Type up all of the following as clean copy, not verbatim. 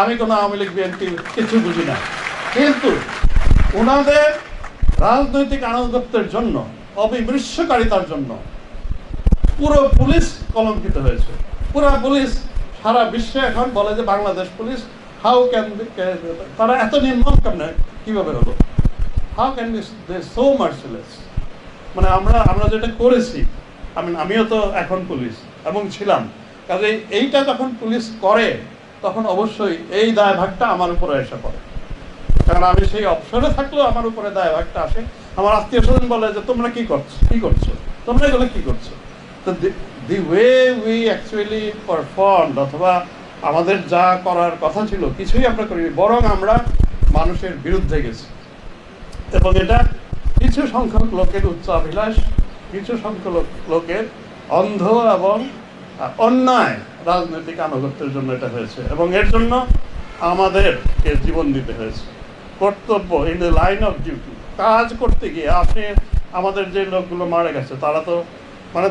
আমি কোনো আওয়ামী লীগ বিএনপি কিছু বুঝি না, কিন্তু ওনাদের রাজনৈতিক আনুগত্যের জন্য, অবিমৃষ্যকারিতার জন্য পুরো পুলিশ কলঙ্কিত হয়েছে। পুরো পুলিশ সারা বিশ্বে এখন বলে যে Bangladesh police how can be, তারা এত নির্মম কেমনে কিভাবে হলো, how can be they so merciless. মানে আমরা যেটা করেছি, আমিও তো এখন পুলিশ এবং ছিলাম, কাজে এইটা যখন পুলিশ করে তখন অবশ্যই এই দায়ভাগটা আমার উপরে এসে পড়ে। কারণ আমি সেই অবসরে থাকলেও আমার উপরে দায়ভাগটা আসে। আমার আত্মীয় স্বজন বলে যে তোমরা কি করছো, তোমরা এগুলো কি করছো। তো the way we actually performed, অথবা আমাদের যা করার কথা ছিল কিছুই আমরা করিনি, বরং আমরা মানুষের বিরুদ্ধে গেছি। এবং এটা কিছু সংখ্যক লোকের উচ্চাভিলাষ, কিছু সংখ্যক লোকের অন্ধ এবং অন্যায় রাজনৈতিক আনুগত্যের জন্য এটা হয়েছে, এবং এর জন্য আমাদেরকে জীবন দিতে হয়েছে। কর্তব্য, in the line of duty, কাজ করতে গিয়ে আপনি, আমাদের যে লোকগুলো মারা গেছে তারা তো মানে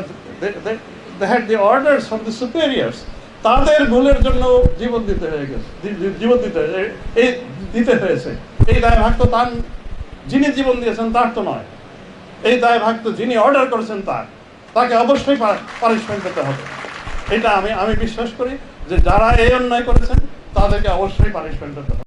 they had the orders from the superiors, তাদের ভুলের জন্য জীবন দিতে হয়েছে। এই দায়ভাগ তো তার, যিনি জীবন দিয়েছেন তার তো নয়, এই দায়ভাগ তো যিনি অর্ডার করেছেন তাকে অবশ্যই পানিশমেন্ট পেতে হবে। এটা আমি বিশ্বাস করি যে যারা এই অন্যায় করেছেন তাদেরকে অবশ্যই পানিশমেন্ট পেতে হবে।